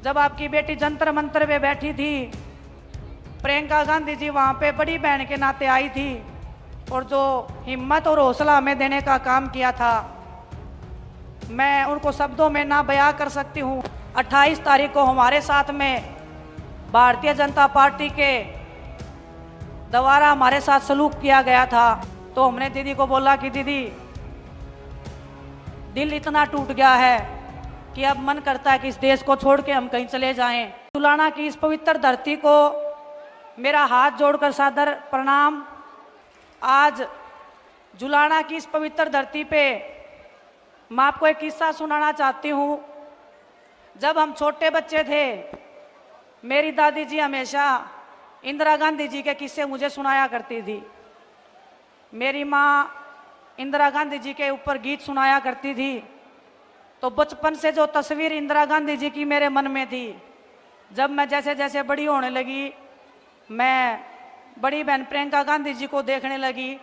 जब आपकी बेटी जंतर मंतर पे बैठी थी, प्रियंका गांधी जी वहाँ पे बड़ी बहन के नाते आई थी और जो हिम्मत और हौसला हमें देने का काम किया था, मैं उनको शब्दों में ना बयां कर सकती हूँ। 28 तारीख को हमारे साथ में भारतीय जनता पार्टी के द्वारा हमारे साथ सलूक किया गया था, तो हमने दीदी को बोला कि दीदी दिल इतना टूट गया है कि अब मन करता है कि इस देश को छोड़ के हम कहीं चले जाएं। जुलाना की इस पवित्र धरती को मेरा हाथ जोड़कर सादर प्रणाम। आज जुलाना की इस पवित्र धरती पे मैं आपको एक किस्सा सुनाना चाहती हूँ। जब हम छोटे बच्चे थे, मेरी दादी जी हमेशा इंदिरा गांधी जी के किस्से मुझे सुनाया करती थी। मेरी माँ इंदिरा गांधी जी के ऊपर गीत सुनाया करती थी। तो बचपन से जो तस्वीर इंदिरा गांधी जी की मेरे मन में थी, जब मैं जैसे जैसे बड़ी होने लगी, मैं बड़ी बहन प्रियंका गांधी जी को देखने लगी,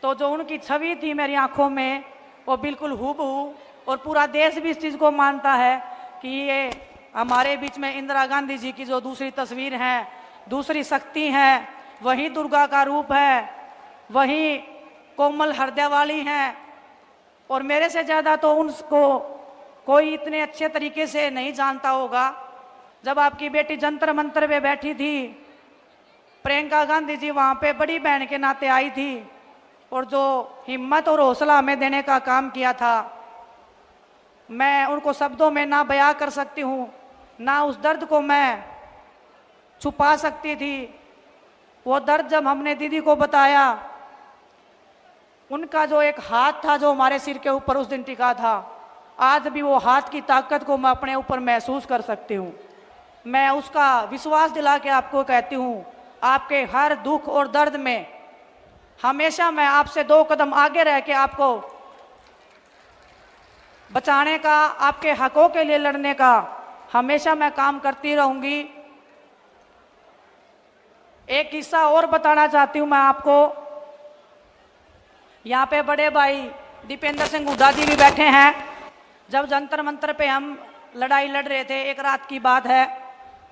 तो जो उनकी छवि थी मेरी आंखों में, वो बिल्कुल हूबहू, और पूरा देश भी इस चीज़ को मानता है कि ये हमारे बीच में इंदिरा गांधी जी की जो दूसरी तस्वीर है, दूसरी शक्ति है, वही दुर्गा का रूप है, वही कोमल हृदय वाली हैं। और मेरे से ज़्यादा तो उनको कोई इतने अच्छे तरीके से नहीं जानता होगा। जब आपकी बेटी जंतर मंतर पे बैठी थी, प्रियंका गांधी जी वहाँ पे बड़ी बहन के नाते आई थी और जो हिम्मत और हौसला हमें देने का काम किया था, मैं उनको शब्दों में ना बयां कर सकती हूँ, ना उस दर्द को मैं छुपा सकती थी। वो दर्द जब हमने दीदी को बताया, उनका जो एक हाथ था जो हमारे सिर के ऊपर उस दिन टिका था, आज भी वो हाथ की ताकत को मैं अपने ऊपर महसूस कर सकती हूँ। मैं उसका विश्वास दिला के आपको कहती हूँ, आपके हर दुख और दर्द में हमेशा मैं आपसे 2 कदम आगे रह के आपको बचाने का, आपके हकों के लिए लड़ने का हमेशा मैं काम करती रहूंगी। एक किस्सा और बताना चाहती हूँ मैं आपको। यहाँ पे बड़े भाई दीपेंद्र सिंह हुड्डा जी भी बैठे हैं। जब जंतर मंतर पे हम लड़ाई लड़ रहे थे, एक रात की बात है,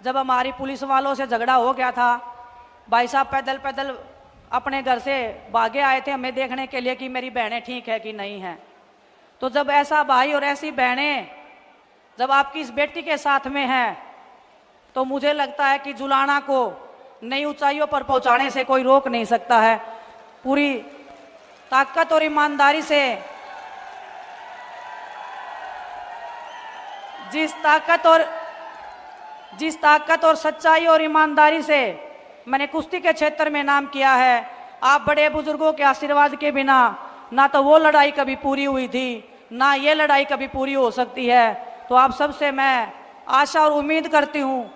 जब हमारी पुलिस वालों से झगड़ा हो गया था, भाई साहब पैदल पैदल अपने घर से भागे आए थे हमें देखने के लिए कि मेरी बहनें ठीक है कि नहीं है। तो जब ऐसा भाई और ऐसी बहनें जब आपकी इस बेटी के साथ में हैं, तो मुझे लगता है कि जुलाना को नई ऊंचाइयों पर पहुंचाने से कोई रोक नहीं सकता है। पूरी ताकत और ईमानदारी से, जिस ताकत और सच्चाई और ईमानदारी से मैंने कुश्ती के क्षेत्र में नाम किया है, आप बड़े बुजुर्गों के आशीर्वाद के बिना ना तो वो लड़ाई कभी पूरी हुई थी, ना ये लड़ाई कभी पूरी हो सकती है। तो आप सबसे मैं आशा और उम्मीद करती हूँ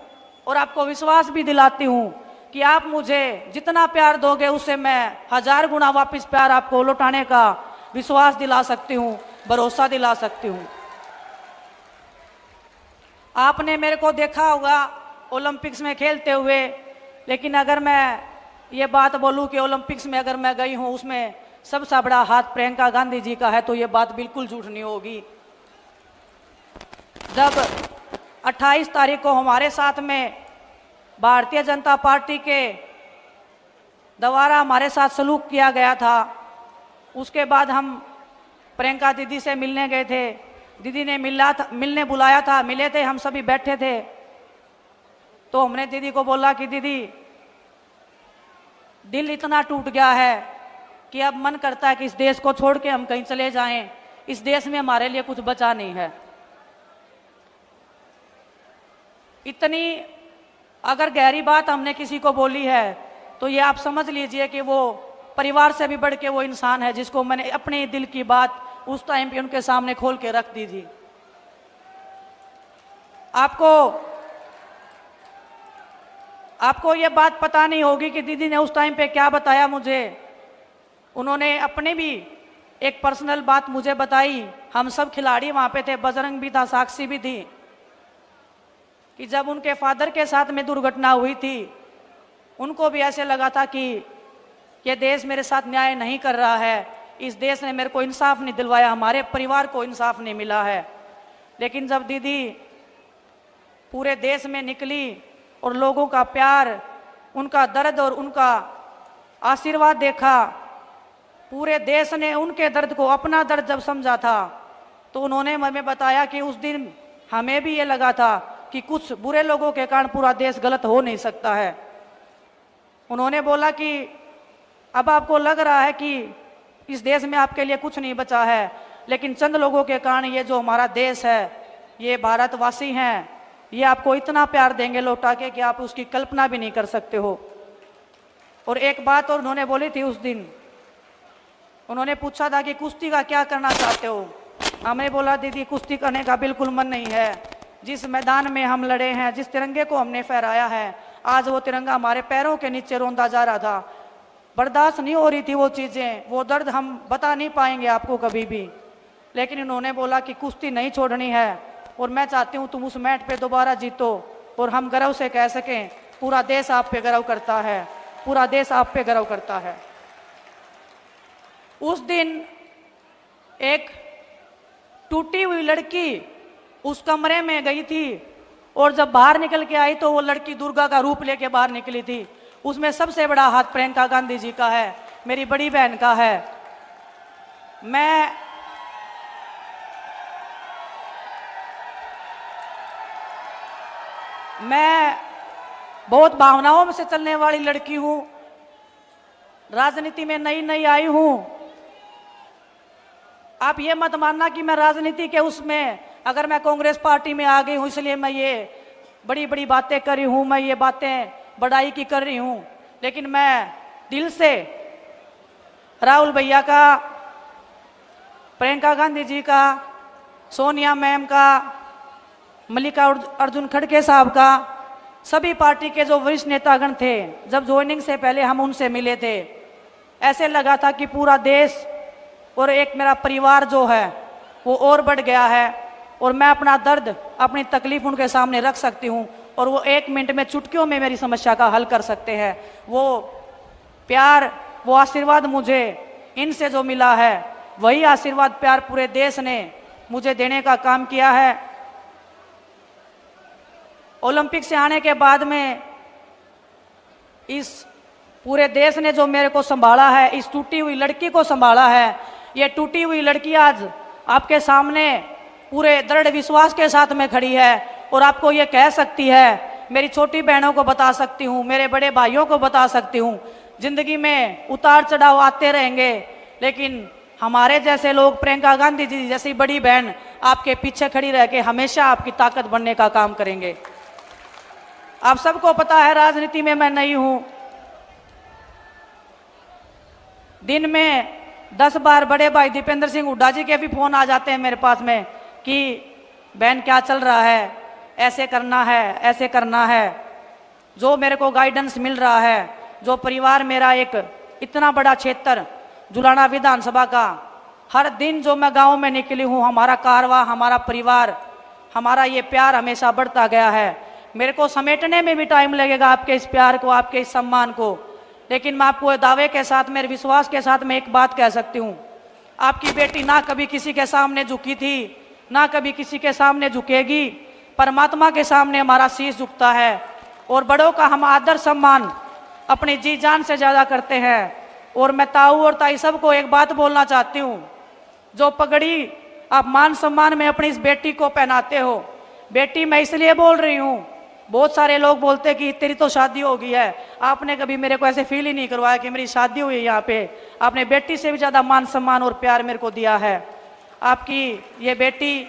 और आपको विश्वास भी दिलाती हूँ कि आप मुझे जितना प्यार दोगे, उससे मैं 1000 गुना वापस प्यार आपको लौटाने का विश्वास दिला सकती हूँ, भरोसा दिला सकती हूँ। आपने मेरे को देखा होगा ओलंपिक्स में खेलते हुए, लेकिन अगर मैं ये बात बोलूं कि ओलंपिक्स में अगर मैं गई हूं, उसमें सबसे बड़ा हाथ प्रियंका गांधी जी का है, तो ये बात बिल्कुल झूठ नहीं होगी। जब 28 तारीख को हमारे साथ में भारतीय जनता पार्टी के द्वारा हमारे साथ सलूक किया गया था, उसके बाद हम प्रियंका दीदी से मिलने गए थे। दीदी ने मिलने बुलाया था, मिले थे, हम सभी बैठे थे। तो हमने दीदी को बोला कि दीदी दिल इतना टूट गया है कि अब मन करता है कि इस देश को छोड़ के हम कहीं चले जाएं, इस देश में हमारे लिए कुछ बचा नहीं है। इतनी अगर गहरी बात हमने किसी को बोली है, तो ये आप समझ लीजिए कि वो परिवार से भी बढ़ के वो इंसान है जिसको मैंने अपने दिल की बात उस टाइम पे उनके सामने खोल के रख दी थी। आपको ये बात पता नहीं होगी कि दीदी ने उस टाइम पे क्या बताया मुझे। उन्होंने अपने भी एक पर्सनल बात मुझे बताई। हम सब खिलाड़ी वहाँ पे थे, बजरंग भी था, साक्षी भी थी, कि जब उनके फादर के साथ में दुर्घटना हुई थी, उनको भी ऐसे लगा था कि ये देश मेरे साथ न्याय नहीं कर रहा है, इस देश ने मेरे को इंसाफ नहीं दिलवाया, हमारे परिवार को इंसाफ नहीं मिला है। लेकिन जब दीदी पूरे देश में निकली और लोगों का प्यार, उनका दर्द और उनका आशीर्वाद देखा। पूरे देश ने उनके दर्द को अपना दर्द जब समझा था तो उन्होंने हमें बताया कि उस दिन हमें भी ये लगा था कि कुछ बुरे लोगों के कारण पूरा देश गलत हो नहीं सकता है। उन्होंने बोला कि अब आपको लग रहा है कि इस देश में आपके लिए कुछ नहीं बचा है, लेकिन चंद लोगों के कारण ये जो हमारा देश है, ये भारतवासी हैं, ये आपको इतना प्यार देंगे लौटा के कि आप उसकी कल्पना भी नहीं कर सकते हो। और एक बात और उन्होंने बोली थी उस दिन, उन्होंने पूछा था कि कुश्ती का क्या करना चाहते हो। हमें बोला दीदी कुश्ती करने का बिल्कुल मन नहीं है। जिस मैदान में हम लड़े हैं, जिस तिरंगे को हमने फहराया है, आज वो तिरंगा हमारे पैरों के नीचे रौंदा जा रहा था। बर्दाश्त नहीं हो रही थी वो चीज़ें, वो दर्द हम बता नहीं पाएंगे आपको कभी भी। लेकिन उन्होंने बोला कि कुश्ती नहीं छोड़नी है और मैं चाहती हूँ तुम उस मैट पे दोबारा जीतो और हम गर्व से कह सकें पूरा देश आप पे गर्व करता है, पूरा देश आप पे गर्व करता है। उस दिन एक टूटी हुई लड़की उस कमरे में गई थी और जब बाहर निकल के आई तो वो लड़की दुर्गा का रूप लेके बाहर निकली थी। उसमें सबसे बड़ा हाथ प्रियंका गांधी जी का है, मेरी बड़ी बहन का है। मैं बहुत भावनाओं से चलने वाली लड़की हूं, राजनीति में नई नई आई हूं। आप ये मत मानना कि मैं राजनीति के उसमें, अगर मैं कांग्रेस पार्टी में आ गई हूं इसलिए मैं ये बड़ी बड़ी बातें कर रही हूं, मैं ये बातें बड़ाई की कर रही हूं। लेकिन मैं दिल से राहुल भैया का, प्रियंका गांधी जी का, सोनिया मैम का, मल्लिकार्जुन खड़गे साहब का, सभी पार्टी के जो वरिष्ठ नेतागण थे, जब ज्वाइनिंग से पहले हम उनसे मिले थे, ऐसे लगा था कि पूरा देश और एक मेरा परिवार जो है वो और बढ़ गया है और मैं अपना दर्द, अपनी तकलीफ उनके सामने रख सकती हूँ और वो 1 मिनट में, चुटकियों में मेरी समस्या का हल कर सकते हैं। वो प्यार, वो आशीर्वाद मुझे इनसे जो मिला है, वही आशीर्वाद प्यार पूरे देश ने मुझे देने का काम किया है। ओलंपिक से आने के बाद में इस पूरे देश ने जो मेरे को संभाला है, इस टूटी हुई लड़की को संभाला है। ये टूटी हुई लड़की आज आपके सामने पूरे दृढ़ विश्वास के साथ में खड़ी है और आपको ये कह सकती है, मेरी छोटी बहनों को बता सकती हूँ, मेरे बड़े भाइयों को बता सकती हूँ, जिंदगी में उतार चढ़ाव आते रहेंगे, लेकिन हमारे जैसे लोग, प्रियंका गांधी जी जैसी बड़ी बहन आपके पीछे खड़ी रह के हमेशा आपकी ताकत बनने का काम करेंगे। आप सबको पता है राजनीति में मैं नई हूं। दिन में 10 बार बड़े भाई दीपेंद्र सिंह हुड्डा जी के भी फोन आ जाते हैं मेरे पास में कि बहन क्या चल रहा है, ऐसे करना है, ऐसे करना है। जो मेरे को गाइडेंस मिल रहा है, जो परिवार मेरा एक इतना बड़ा क्षेत्र जुलाना विधानसभा का, हर दिन जो मैं गांव में निकली हूं, हमारा कारवा, हमारा परिवार, हमारा ये प्यार हमेशा बढ़ता गया है। मेरे को समेटने में भी टाइम लगेगा आपके इस प्यार को, आपके इस सम्मान को, लेकिन मैं आपको दावे के साथ, मेरे विश्वास के साथ मैं एक बात कह सकती हूँ, आपकी बेटी ना कभी किसी के सामने झुकी थी, ना कभी किसी के सामने झुकेगी। परमात्मा के सामने हमारा शीश झुकता है और बड़ों का हम आदर सम्मान अपनी जी जान से ज़्यादा करते हैं। और मैं ताऊ और ताई सबको एक बात बोलना चाहती हूँ, जो पगड़ी आप मान सम्मान में अपनी इस बेटी को पहनाते हो, बेटी मैं इसलिए बोल रही हूँ, बहुत सारे लोग बोलते हैं कि तेरी तो शादी हो गई है, आपने कभी मेरे को ऐसे फील ही नहीं करवाया कि मेरी शादी हुई है। यहाँ पे आपने बेटी से भी ज़्यादा मान सम्मान और प्यार मेरे को दिया है। आपकी ये बेटी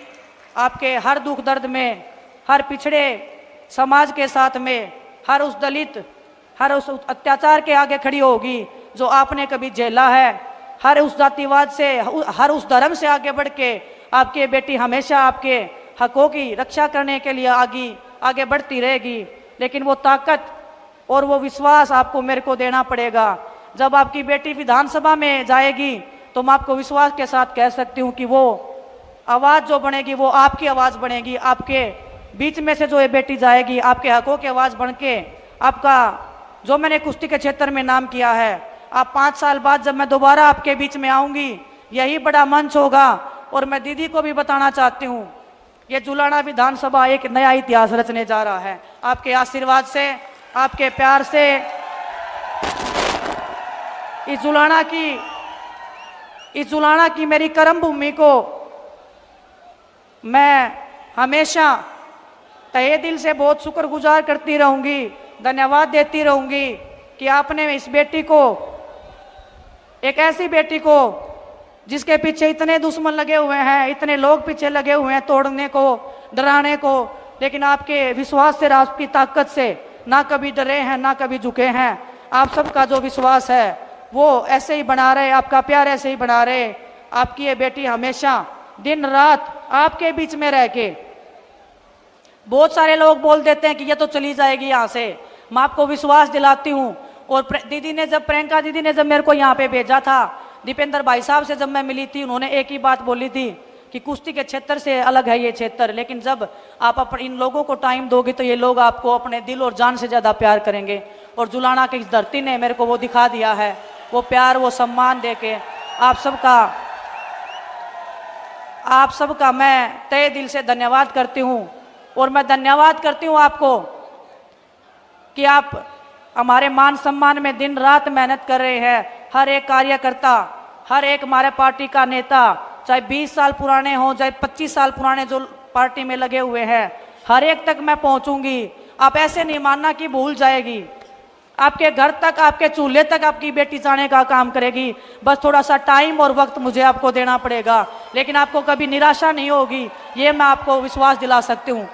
आपके हर दुख दर्द में, हर पिछड़े समाज के साथ में, हर उस दलित, हर उस अत्याचार के आगे खड़ी होगी जो आपने कभी झेला है। हर उस जातिवाद से, हर उस धर्म से आगे बढ़ के आपकी बेटी हमेशा आपके हकों की रक्षा करने के लिए आगे बढ़ती रहेगी। लेकिन वो ताकत और वो विश्वास आपको मेरे को देना पड़ेगा। जब आपकी बेटी विधानसभा में जाएगी तो मैं आपको विश्वास के साथ कह सकती हूँ कि वो आवाज़ जो बनेगी वो आपकी आवाज़ बनेगी। आपके बीच में से जो ये बेटी जाएगी, आपके हकों की आवाज़ बन के, आपका जो मैंने कुश्ती के क्षेत्र में नाम किया है, आप 5 साल बाद जब मैं दोबारा आपके बीच में आऊँगी, यही बड़ा मंच होगा। और मैं दीदी को भी बताना चाहती हूँ ये जुलाना विधानसभा एक नया इतिहास रचने जा रहा है। आपके आशीर्वाद से, आपके प्यार से इस जुलाना की मेरी कर्म भूमि को मैं हमेशा तहे दिल से बहुत शुक्रगुजार करती रहूंगी, धन्यवाद देती रहूंगी कि आपने इस बेटी को, एक ऐसी बेटी को जिसके पीछे इतने दुश्मन लगे हुए हैं, इतने लोग पीछे लगे हुए हैं तोड़ने को, डराने को, लेकिन आपके विश्वास से, आपकी ताकत से ना कभी डरे हैं, ना कभी झुके हैं। आप सबका जो विश्वास है वो ऐसे ही बना रहे, आपका प्यार ऐसे ही बना रहे। आपकी ये बेटी हमेशा दिन रात आपके बीच में रह के, बहुत सारे लोग बोल देते हैं कि ये तो चली जाएगी यहाँ से, मैं आपको विश्वास दिलाती हूँ। और दीदी ने जब, प्रियंका दीदी ने जब मेरे को यहाँ पे भेजा था, दीपेंद्र भाई साहब से जब मैं मिली थी, उन्होंने एक ही बात बोली थी कि कुश्ती के क्षेत्र से अलग है ये क्षेत्र, लेकिन जब आप इन लोगों को टाइम दोगे तो ये लोग आपको अपने दिल और जान से ज़्यादा प्यार करेंगे। और जुलाना की इस धरती ने मेरे को वो दिखा दिया है, वो प्यार, वो सम्मान दे के आप सबका मैं तहे दिल से धन्यवाद करती हूँ। और मैं धन्यवाद करती हूँ आपको कि आप हमारे मान सम्मान में दिन रात मेहनत कर रहे हैं। हर एक कार्यकर्ता, हर एक हमारे पार्टी का नेता, चाहे 20 साल पुराने हों, चाहे 25 साल पुराने जो पार्टी में लगे हुए हैं, हर एक तक मैं पहुंचूंगी। आप ऐसे नहीं मानना कि भूल जाएगी, आपके घर तक, आपके चूल्हे तक आपकी बेटी जाने का काम करेगी। बस थोड़ा सा टाइम और वक्त मुझे आपको देना पड़ेगा, लेकिन आपको कभी निराशा नहीं होगी, ये मैं आपको विश्वास दिला सकती हूँ।